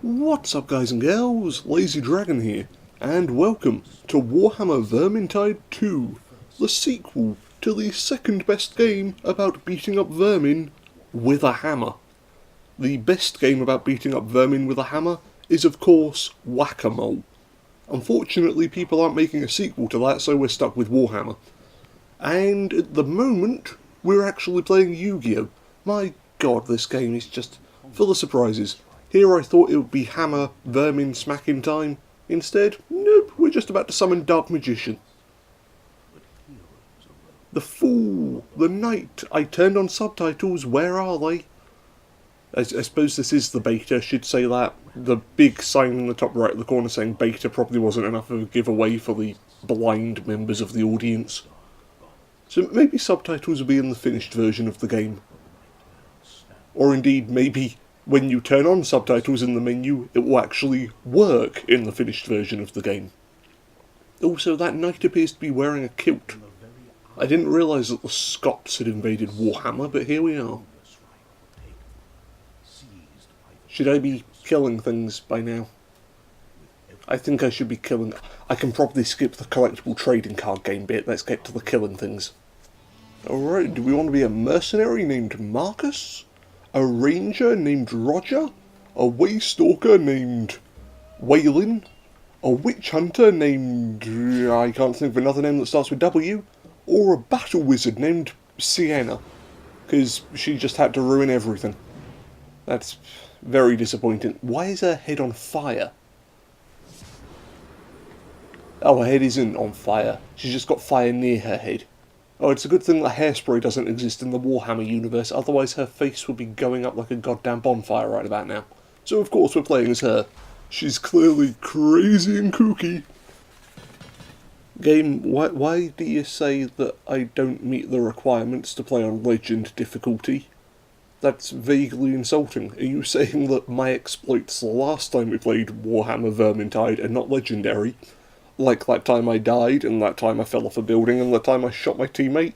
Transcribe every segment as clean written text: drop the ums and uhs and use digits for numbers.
What's up guys and girls, Lazy Dragon here, and welcome to Warhammer Vermintide 2, the sequel to the second best game about beating up vermin with a hammer. The best game about beating up vermin with a hammer is of course Whack-A-Mole. Unfortunately people aren't making a sequel to that, so we're stuck with Warhammer. And at the moment, we're actually playing Yu-Gi-Oh! My god, this game is just full of surprises. Here I thought it would be hammer, vermin, smacking time. Instead, nope, we're just about to summon Dark Magician. The Fool, the Knight, I turned on subtitles, where are they? I suppose this is the beta, should say that. The big sign in the top right of the corner saying beta probably wasn't enough of a giveaway for the blind members of the audience. So maybe subtitles will be in the finished version of the game. Or indeed, maybe when you turn on subtitles in the menu, it will actually work in the finished version of the game. Also, that knight appears to be wearing a kilt. I didn't realise that the Scots had invaded Warhammer, but here we are. Should I be killing things by now? I think I should be killing... I can probably skip the collectible trading card game bit, let's get to the killing things. Alright, do we want to be a mercenary named Marcus? A ranger named Roger? A waystalker named Waylin? A witch hunter named... I can't think of another name that starts with W? Or a battle wizard named Sienna? Because she just had to ruin everything. That's very disappointing. Why is her head on fire? Oh, her head isn't on fire. She's just got fire near her head. Oh, it's a good thing that hairspray doesn't exist in the Warhammer universe, otherwise her face would be going up like a goddamn bonfire right about now. So of course we're playing as her. She's clearly crazy and kooky. Game, why do you say that I don't meet the requirements to play on Legend difficulty? That's vaguely insulting. Are you saying that my exploits the last time we played Warhammer Vermintide are not legendary? Like that time I died, and that time I fell off a building, and the time I shot my teammate?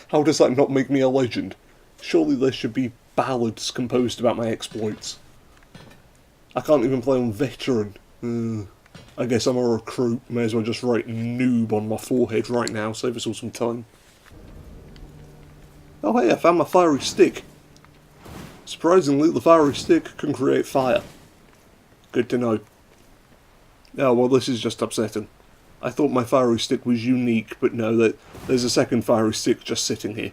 How does that not make me a legend? Surely there should be ballads composed about my exploits. I can't even play on veteran. I guess I'm a recruit, may as well just write noob on my forehead right now, save us all some time. Oh hey, I found my fiery stick. Surprisingly, the fiery stick can create fire. Good to know. Oh, well, this is just upsetting. I thought my fiery stick was unique, but no, there's a second fiery stick just sitting here.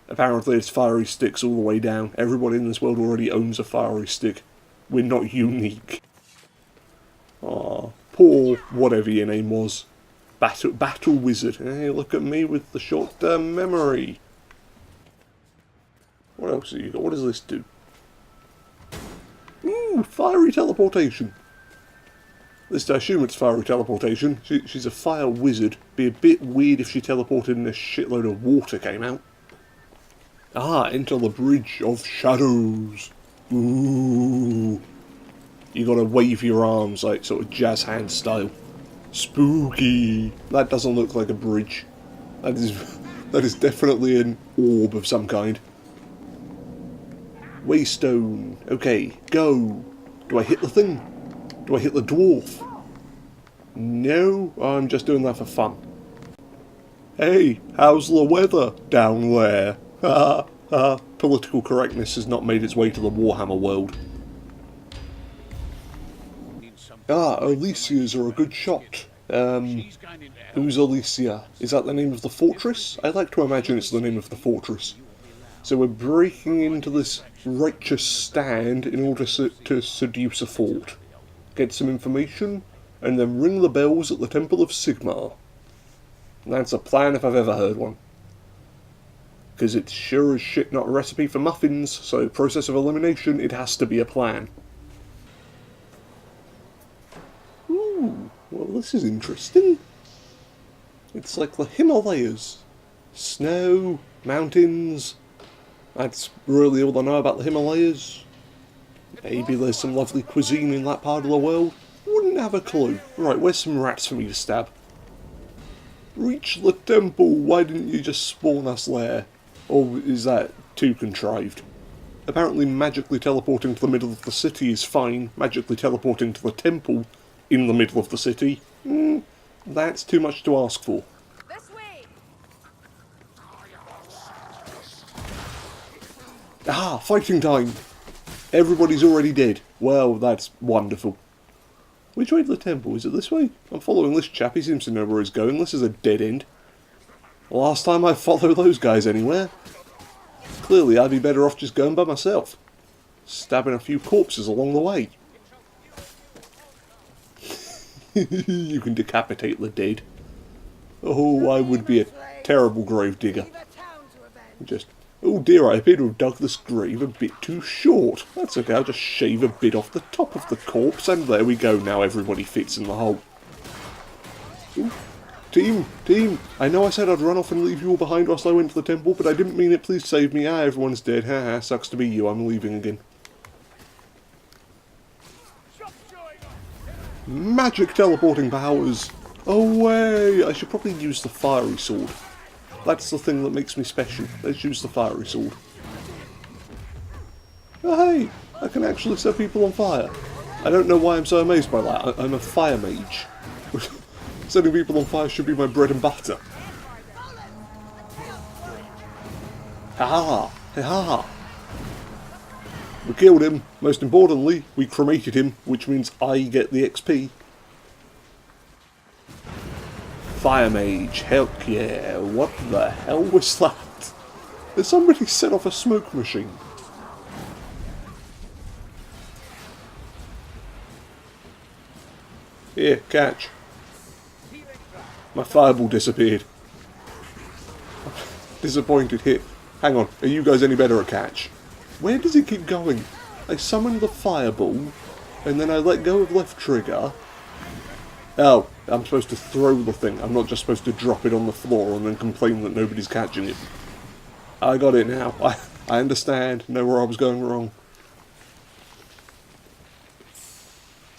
Apparently it's fiery sticks all the way down. Everybody in this world already owns a fiery stick. We're not unique. Aw, poor whatever your name was. Battle wizard. Hey, look at me with the short-term memory. What else have you got? What does this do? Ooh, fiery teleportation. At least I assume it's fiery teleportation. She's a fire wizard. Be a bit weird if she teleported and a shitload of water came out. Ah, enter the Bridge of Shadows. Ooh. You gotta wave your arms like sort of jazz hand style. Spooky. That doesn't look like a bridge. That is definitely an orb of some kind. Waystone. Okay, go. Do I hit the thing? Do I hit the dwarf? No, I'm just doing that for fun. Hey, how's the weather down there? Ha ha. Political correctness has not made its way to the Warhammer world. Ah, Alicias are a good shot. Who's Alicia? Is that the name of the fortress? I like to imagine it's the name of the fortress. So we're breaking into this righteous stand in order to seduce a fort. Get some information, and then ring the bells at the Temple of Sigmar. That's a plan if I've ever heard one. Because it's sure as shit not a recipe for muffins, so process of elimination, it has to be a plan. Ooh, well this is interesting. It's like the Himalayas. Snow, mountains. That's really all I know about the Himalayas. Maybe there's some lovely cuisine in that part of the world. Wouldn't have a clue. Right, where's some rats for me to stab? Reach the temple, why didn't you just spawn us there? Or is that too contrived? apparently magically teleporting to the middle of the city is fine. Magically teleporting to the temple in the middle of the city, that's too much to ask for. This way. Ah, fighting time! Everybody's already dead. Well, that's wonderful. Which way to the temple? Is it this way? I'm following this chap, he seems to know where he's going. This is a dead end. Last time I followed those guys anywhere. Clearly I'd be better off just going by myself. Stabbing a few corpses along the way. You can decapitate the dead. Oh, I would be a terrible grave digger. Just, oh dear, I appear to have dug this grave a bit too short. That's okay, I'll just shave a bit off the top of the corpse, and there we go, now everybody fits in the hole. Ooh. Team, I know I said I'd run off and leave you all behind whilst I went to the temple, but I didn't mean it, please save me. Ah, everyone's dead, haha, sucks to be you, I'm leaving again. Magic teleporting powers! Away! I should probably use the fiery sword. That's the thing that makes me special. Let's use the fiery sword. Oh hey! I can actually set people on fire. I don't know why I'm so amazed by that. I'm a fire mage. Setting people on fire should be my bread and butter. Ha ha! Ha! We killed him. Most importantly, we cremated him, which means I get the XP. Fire mage, heck yeah, what the hell was that? Did somebody set off a smoke machine? Here, catch. My fireball disappeared. Disappointed hit. Hang on, are you guys any better at catch? Where does it keep going? I summon the fireball, and then I let go of left trigger. Oh, I'm supposed to throw the thing. I'm not just supposed to drop it on the floor and then complain that nobody's catching it. I got it now. I understand. Know where I was going wrong.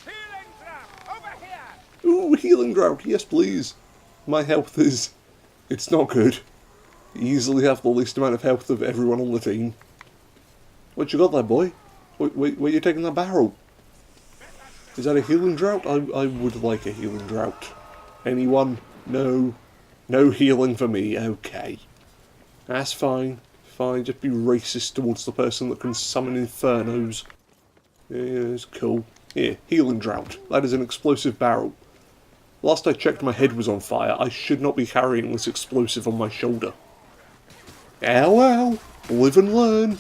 Healing trap over here. Ooh, healing drought. Yes, please. My health is... it's not good. Easily have the least amount of health of everyone on the team. What you got there, boy? Wait, where you taking that barrel? Is that a healing drought? I would like a healing drought. Anyone? No. No healing for me. Okay. That's fine. Fine. Just be racist towards the person that can summon infernos. Yeah, it's cool. Here, healing drought. That is an explosive barrel. Last I checked, my head was on fire. I should not be carrying this explosive on my shoulder. Oh well. Live and learn.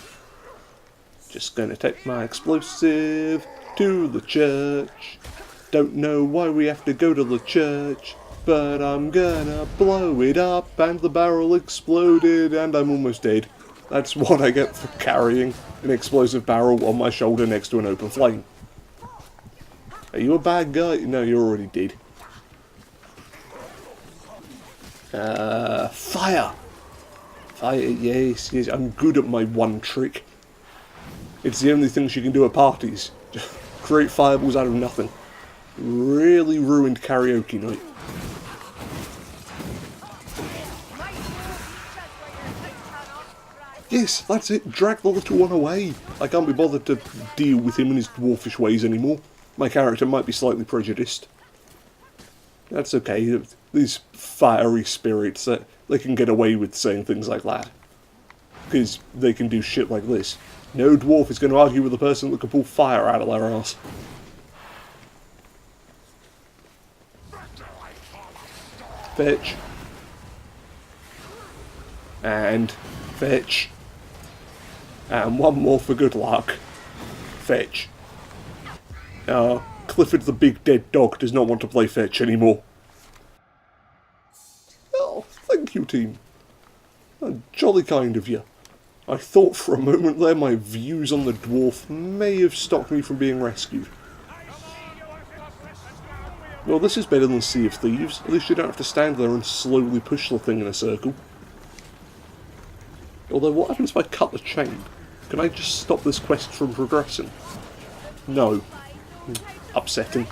Just gonna take my explosive to the church. Don't know why we have to go to the church, but I'm gonna blow it up, and the barrel exploded and I'm almost dead. That's what I get for carrying an explosive barrel on my shoulder next to an open flame. Are you a bad guy? No, you're already dead. Fire! Fire, yes, I'm good at my one trick. It's the only thing she can do at parties. Just create fireballs out of nothing. Really ruined karaoke night. Yes, that's it. Drag the little one away. I can't be bothered to deal with him and his dwarfish ways anymore. My character might be slightly prejudiced. That's okay. These fiery spirits, they can get away with saying things like that. Because they can do shit like this. No dwarf is going to argue with a person that can pull fire out of their ass. Fetch. And fetch. And one more for good luck. Fetch. Clifford the big dead dog does not want to play fetch anymore. Oh, thank you, team. Jolly kind of you. I thought for a moment there my views on the dwarf may have stopped me from being rescued. Well, this is better than Sea of Thieves. At least you don't have to stand there and slowly push the thing in a circle. Although, what happens if I cut the chain? Can I just stop this quest from progressing? No. Upsetting.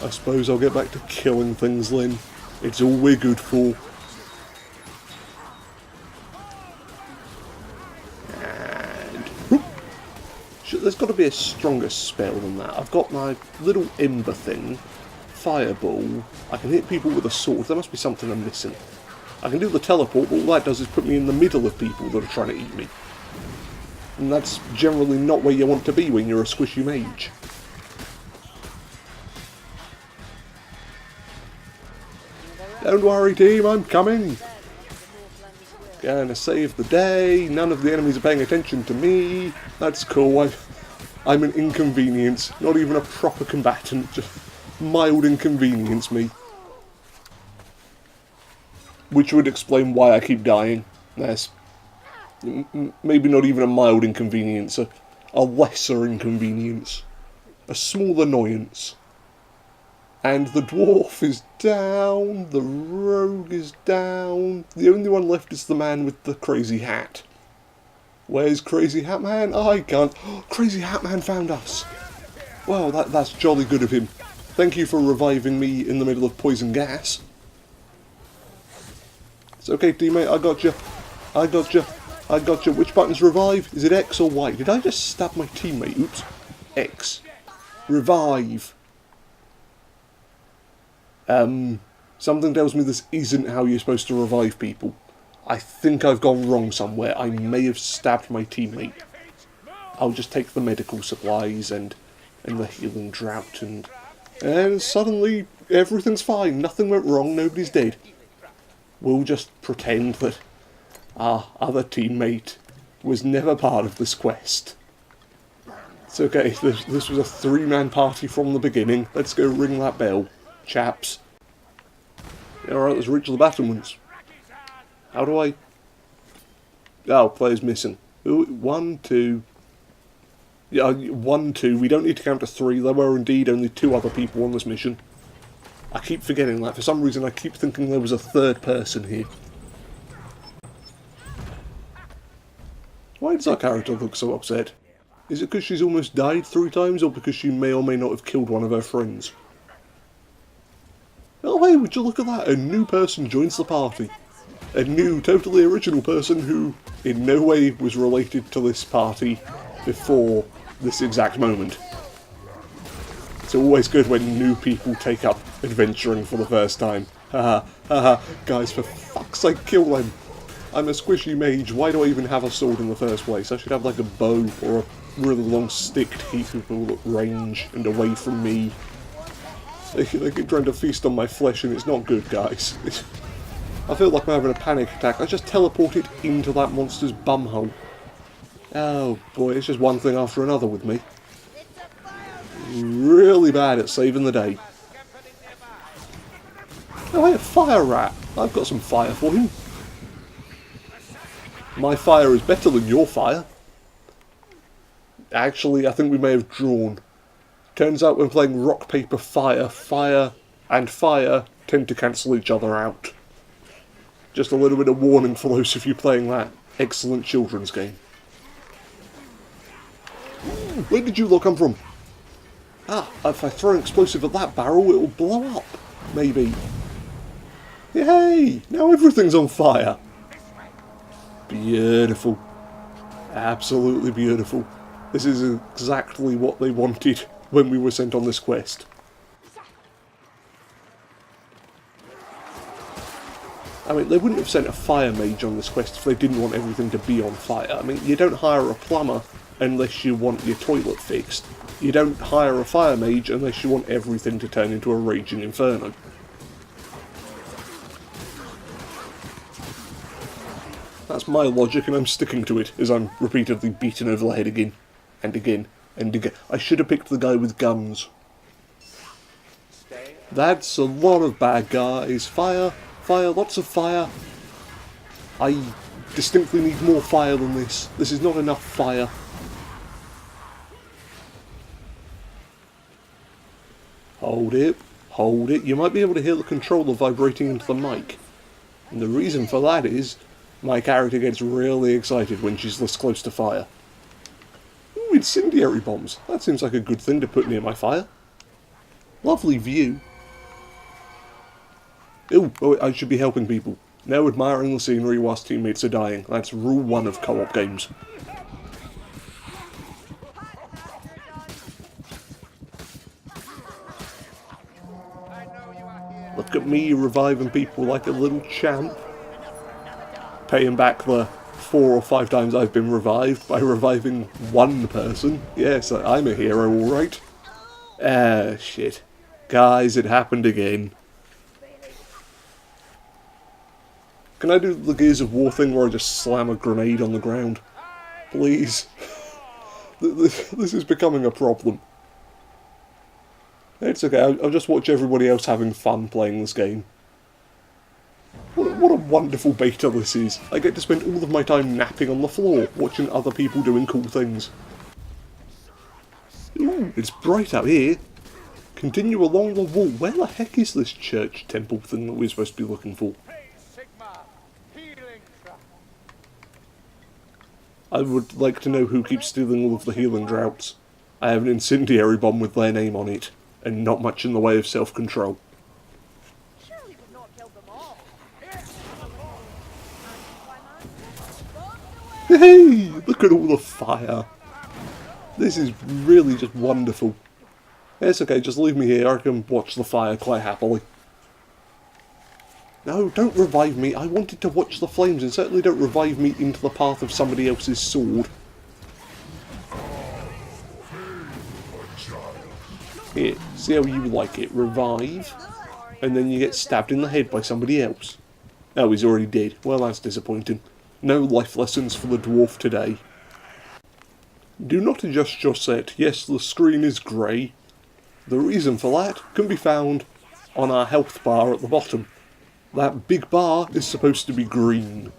I suppose I'll get back to killing things then. It's all we're good for. And to be a stronger spell than that. I've got my little ember thing, fireball. I can hit people with a sword. There must be something I'm missing. I can do the teleport, but all that does is put me in the middle of people that are trying to eat me. And that's generally not where you want to be when you're a squishy mage. Don't worry, team, I'm coming! Gonna save the day, none of the enemies are paying attention to me. That's cool, I'm an inconvenience, not even a proper combatant, just mild inconvenience me. Which would explain why I keep dying. That's maybe not even a mild inconvenience, a lesser inconvenience. A small annoyance. And the dwarf is down, the rogue is down, the only one left is the man with the crazy hat. Where's Crazy Hat Man? I can't. Crazy Hat Man found us! Well, that's jolly good of him. Thank you for reviving me in the middle of poison gas. It's okay, teammate, I got you. I got you. I got you. Which button's revive? Is it X or Y? Did I just stab my teammate? Oops. X. Revive. Something tells me this isn't how you're supposed to revive people. I think I've gone wrong somewhere. I may have stabbed my teammate. I'll just take the medical supplies and the healing drought and suddenly everything's fine. Nothing went wrong. Nobody's dead. We'll just pretend that our other teammate was never part of this quest. It's okay. This was a three-man party from the beginning. Let's go ring that bell. Chaps. Alright, let's reach the battlements. How do I... Oh, player's missing. Ooh, 1, 2... Yeah, 1, 2. We don't need to count to 3. There were indeed only 2 other people on this mission. I keep forgetting that. For some reason I keep thinking there was a third person here. Why does our character look so upset? Is it because she's almost died 3 times, or because she may or may not have killed one of her friends? Oh hey, would you look at that? A new person joins the party. A new, totally original person who in no way was related to this party before this exact moment. It's always good when new people take up adventuring for the first time. Haha, haha, guys, for fuck's sake, kill them! I'm a squishy mage, why do I even have a sword in the first place? I should have like a bow or a really long stick to keep people at range and away from me. They keep trying to feast on my flesh and it's not good, guys. I feel like I'm having a panic attack. I just teleported into that monster's bumhole. Oh boy, it's just one thing after another with me. Really bad at saving the day. Oh hey, a fire rat! I've got some fire for him. My fire is better than your fire. Actually, I think we may have drawn. Turns out when playing rock, paper, fire, fire and fire tend to cancel each other out. Just a little bit of warning for those of you playing that excellent children's game. Where did you lot come from? Ah, if I throw an explosive at that barrel, it will blow up. Maybe. Yay! Now everything's on fire. Beautiful. Absolutely beautiful. This is exactly what they wanted when we were sent on this quest. I mean, they wouldn't have sent a fire mage on this quest if they didn't want everything to be on fire. I mean, you don't hire a plumber unless you want your toilet fixed. You don't hire a fire mage unless you want everything to turn into a raging inferno. That's my logic and I'm sticking to it as I'm repeatedly beaten over the head again and again and again. I should have picked the guy with guns. That's a lot of bad guys. Fire, fire, lots of fire. I distinctly need more fire than this. This is not enough fire. Hold it, hold it. You might be able to hear the controller vibrating into the mic. And the reason for that is my character gets really excited when she's this close to fire. Ooh, incendiary bombs. That seems like a good thing to put near my fire. Lovely view. Ooh, oh, I should be helping people. Now admiring the scenery whilst teammates are dying. That's rule 1 of co-op games. Look at me reviving people like a little champ. Paying back the 4 or 5 times I've been revived by reviving one person. Yes, I'm a hero, alright. Ah, shit. Guys, it happened again. Can I do the Gears of War thing where I just slam a grenade on the ground? Please. This is becoming a problem. It's okay, I'll just watch everybody else having fun playing this game. What a wonderful beta this is. I get to spend all of my time napping on the floor, watching other people doing cool things. Ooh, it's bright out here. Continue along the wall. Where the heck is this church temple thing that we're supposed to be looking for? I would like to know who keeps stealing all of the healing droughts. I have an incendiary bomb with their name on it, and not much in the way of self-control. Surely we've not killed them all. Hey! Look at all the fire. This is really just wonderful. It's okay, just leave me here. I can watch the fire quite happily. No, don't revive me. I wanted to watch the flames, and certainly don't revive me into the path of somebody else's sword. Here, see how you like it. Revive, and then you get stabbed in the head by somebody else. Oh, he's already dead. Well, that's disappointing. No life lessons for the dwarf today. Do not adjust your set. Yes, the screen is grey. The reason for that can be found on our health bar at the bottom. That big bar is supposed to be green.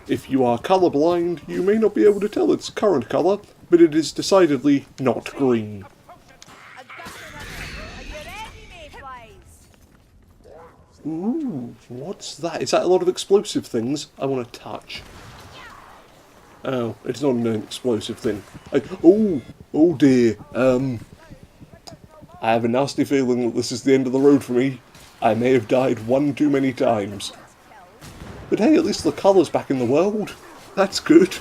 If you are colourblind, you may not be able to tell its current colour, but it is decidedly not green. Ooh, what's that? Is that a lot of explosive things I want to touch? Oh, it's not an explosive thing. Oh dear. I have a nasty feeling that this is the end of the road for me. I may have died one too many times. But hey, at least the colour's back in the world. That's good.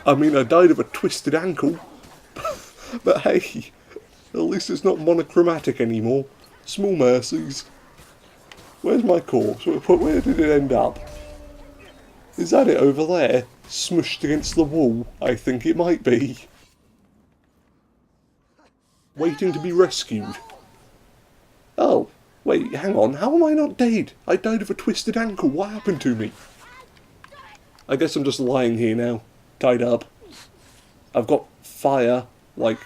I mean, I died of a twisted ankle. But hey, at least it's not monochromatic anymore. Small mercies. Where's my corpse? Where did it end up? Is that it over there? Smushed against the wall? I think it might be. Waiting to be rescued. Oh, wait, hang on. How am I not dead? I died of a twisted ankle. What happened to me? I guess I'm just lying here now, tied up. I've got fire, like,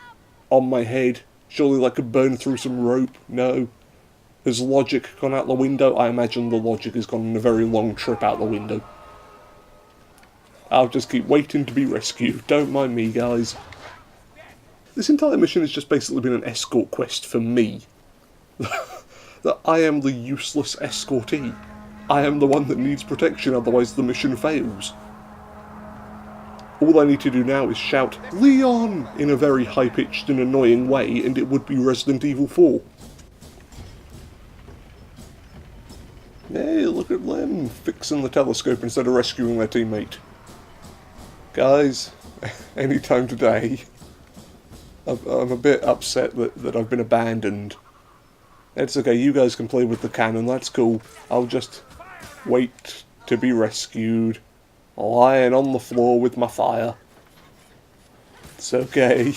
on my head. Surely I could burn through some rope. No. Has logic gone out the window? I imagine the logic has gone on a very long trip out the window. I'll just keep waiting to be rescued. Don't mind me, guys. This entire mission has just basically been an escort quest for me. That I am the useless escortee. I am the one that needs protection, otherwise the mission fails. All I need to do now is shout, "Leon!" in a very high-pitched and annoying way, and it would be Resident Evil 4. Hey, look at them, fixing the telescope instead of rescuing their teammate. Guys, any time today, I'm a bit upset that I've been abandoned. It's okay, you guys can play with the cannon, that's cool. I'll just wait to be rescued, lying on the floor with my fire. It's okay.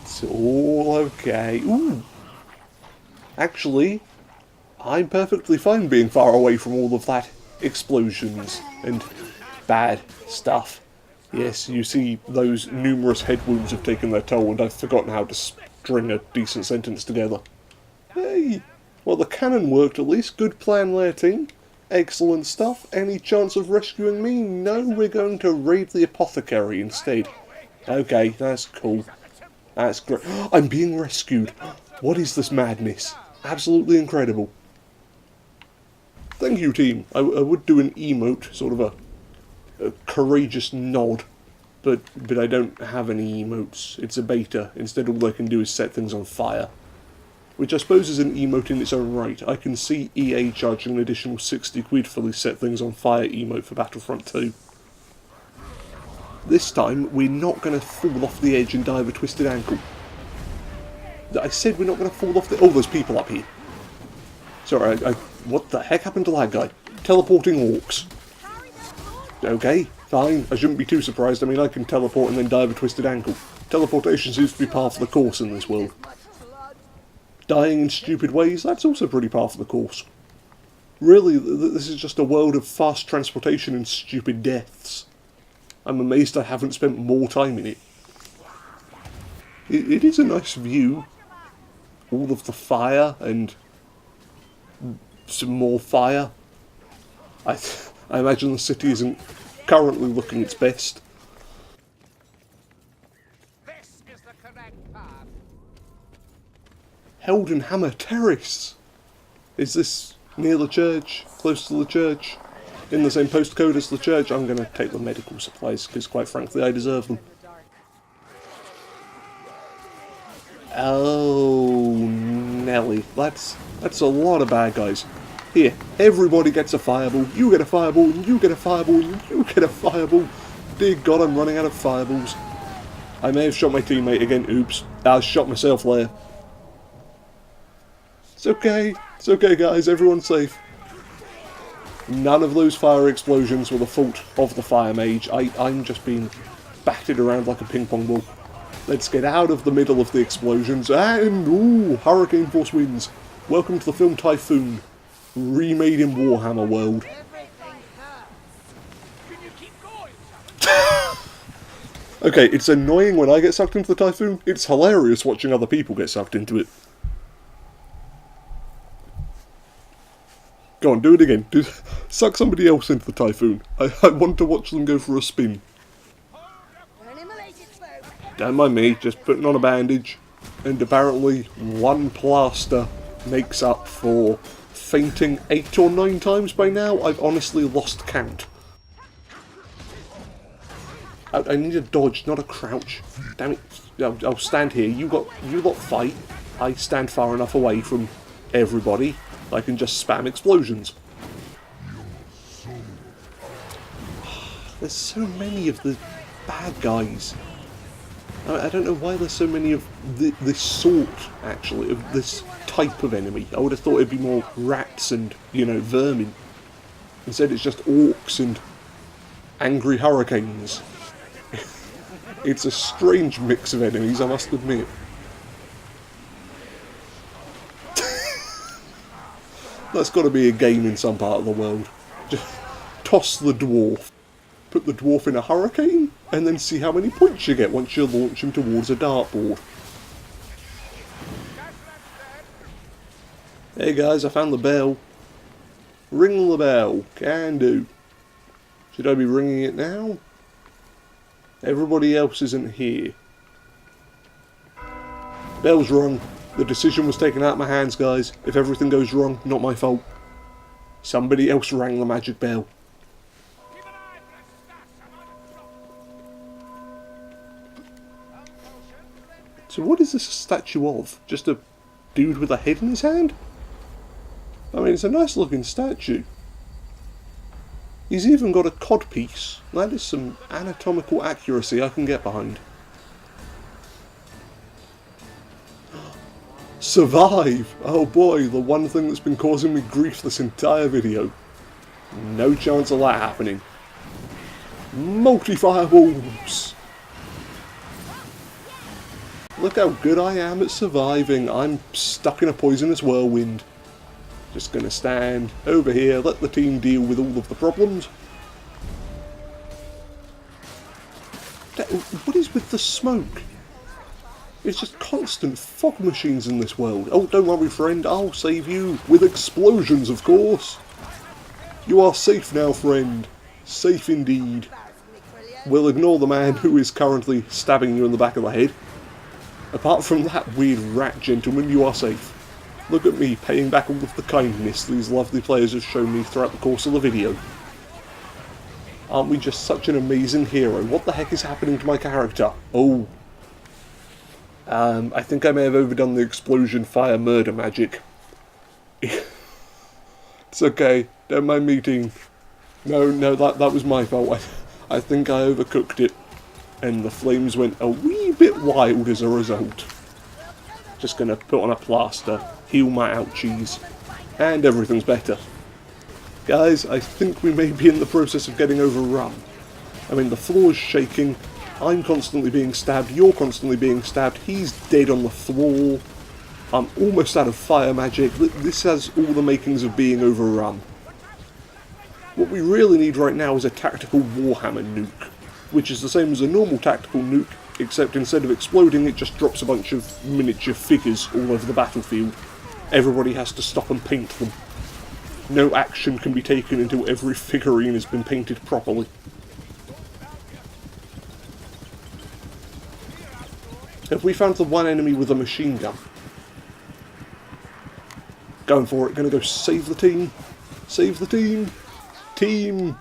It's all okay. Ooh! Actually, I'm perfectly fine being far away from all of that explosions and bad stuff. Yes, you see, those numerous head wounds have taken their toll, and I've forgotten how to string a decent sentence together. Hey! Well, the cannon worked at least. Good plan there, team. Excellent stuff. Any chance of rescuing me? No, we're going to raid the apothecary instead. Okay, that's cool. That's great. I'm being rescued. What is this madness? Absolutely incredible. Thank you, team. I would do an emote, sort of a courageous nod, but I don't have any emotes. It's a beta. Instead, all I can do is set things on fire, which I suppose is an emote in its own right. I can see EA charging an additional 60 quid for the set things on fire emote for Battlefront 2. This time, we're not going to fall off the edge and die of a twisted ankle. I said we're not going to fall off the... Oh, there's people up here. Sorry, what the heck happened to that guy? Teleporting orcs. Okay, fine. I shouldn't be too surprised. I mean, I can teleport and then die of a twisted ankle. Teleportation seems to be par for the course in this world. Dying in stupid ways, that's also pretty par for the course. Really, this is just a world of fast transportation and stupid deaths. I'm amazed I haven't spent more time in it. It is a nice view. All of the fire and some more fire. I imagine the city isn't currently looking its best. This is the correct path. Hammer Terrace! Is this near the church? Close to the church? In the same postcode as the church? I'm going to take the medical supplies, because quite frankly I deserve them. Oh, Nelly. That's a lot of bad guys. Here, everybody gets a fireball, you get a fireball, and you get a fireball, and you get a fireball. Dear God, I'm running out of fireballs. I may have shot my teammate again, oops. I shot myself there. It's okay guys, everyone's safe. None of those fire explosions were the fault of the fire mage. I'm just being batted around like a ping pong ball. Let's get out of the middle of the explosions, and ooh, hurricane force winds. Welcome to the film Typhoon, remade in Warhammer world. Okay, it's annoying when I get sucked into the Typhoon. It's hilarious watching other people get sucked into it. Go on, do it again. Suck somebody else into the Typhoon. I want to watch them go for a spin. Don't mind me, just putting on a bandage. And apparently, one plaster makes up for fainting 8 or 9 times by now. I've honestly lost count. I need a dodge, not a crouch. Damn it. I'll stand here. You lot fight. I stand far enough away from everybody. I can just spam explosions. There's so many of the bad guys. I don't know why there's so many of this sort, actually, of this type of enemy. I would have thought it'd be more rats and, you know, vermin. Instead it's just orcs and angry hurricanes. It's a strange mix of enemies, I must admit. That's got to be a game in some part of the world. Just toss the dwarf. Put the dwarf in a hurricane, and then see how many points you get once you launch him towards a dartboard. Hey guys, I found the bell. Ring the bell. Can do. Should I be ringing it now? Everybody else isn't here. Bell's rung. The decision was taken out of my hands, guys. If everything goes wrong, not my fault. Somebody else rang the magic bell. So what is this a statue of? Just a dude with a head in his hand? I mean, it's a nice looking statue. He's even got a codpiece. That is some anatomical accuracy I can get behind. Survive! Oh boy, the one thing that's been causing me grief this entire video. No chance of that happening. Multi-fireballs! Look how good I am at surviving. I'm stuck in a poisonous whirlwind. Just gonna stand over here, let the team deal with all of the problems. What is with the smoke? It's just constant fog machines in this world. Oh, don't worry friend, I'll save you. With explosions, of course. You are safe now, friend. Safe indeed. We'll ignore the man who is currently stabbing you in the back of the head. Apart from that weird rat gentleman, you are safe. Look at me paying back all of the kindness these lovely players have shown me throughout the course of the video. Aren't we just such an amazing hero? What the heck is happening to my character? Oh. I think I may have overdone the explosion fire murder magic. It's okay, don't mind me, team. No, that was my fault. I think I overcooked it. And the flames went a wee bit wild as a result. Just gonna put on a plaster, heal my ouchies. And everything's better. Guys, I think we may be in the process of getting overrun. I mean, the floor's shaking, I'm constantly being stabbed, you're constantly being stabbed, he's dead on the floor, I'm almost out of fire magic. This has all the makings of being overrun. What we really need right now is a tactical Warhammer nuke, which is the same as a normal tactical nuke, except instead of exploding it just drops a bunch of miniature figures all over the battlefield. Everybody has to stop and paint them. No action can be taken until every figurine has been painted properly. Have we found the one enemy with a machine gun? Going for it, gonna go save the team. Save the team. Team.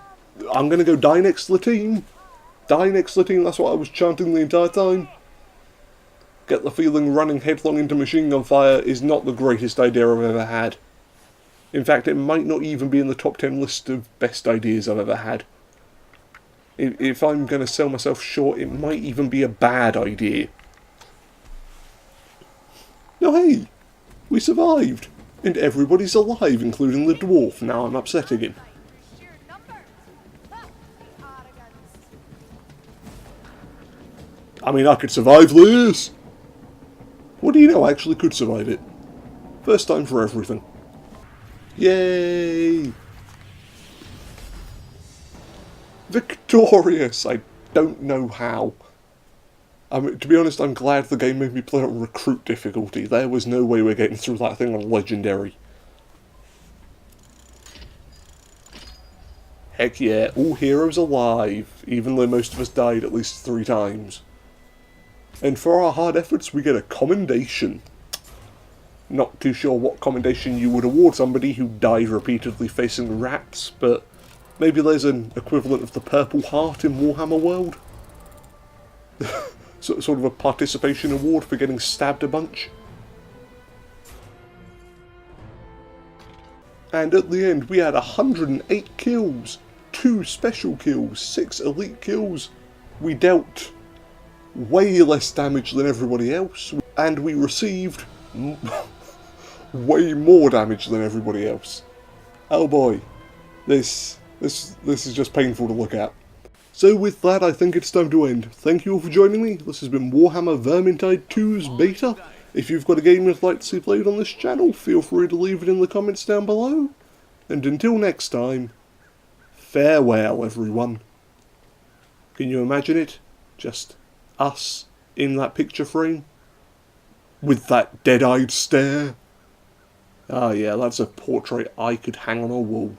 I'm gonna go die next to the team. Die next to the team, that's what I was chanting the entire time. Get the feeling running headlong into machine gun fire is not the greatest idea I've ever had. In fact, it might not even be in the top 10 list of best ideas I've ever had. If I'm going to sell myself short, it might even be a bad idea. No, hey! We survived! And everybody's alive, including the dwarf. Now I'm upset again. Sheer numbers. Ha! Arrogance. I mean, I could survive this! What do you know, I actually could survive it. First time for everything. Yay! Victorious! I don't know how. I mean, to be honest, I'm glad the game made me play on recruit difficulty. There was no way we're getting through that thing on legendary. Heck yeah, all heroes alive, even though most of us died at least 3 times. And for our hard efforts, we get a commendation. Not too sure what commendation you would award somebody who died repeatedly facing rats, but maybe there's an equivalent of the Purple Heart in Warhammer World? Sort of a participation award for getting stabbed a bunch. And at the end we had 108 kills, 2 special kills, 6 elite kills. We dealt way less damage than everybody else, and we received way more damage than everybody else. Oh boy, this is just painful to look at. So with that, I think it's time to end. Thank you all for joining me. This has been Warhammer Vermintide 2's beta. If you've got a game you'd like to see played on this channel, feel free to leave it in the comments down below. And until next time, farewell everyone. Can you imagine it? Just us in that picture frame? With that dead-eyed stare? Ah yeah, that's a portrait I could hang on a wall.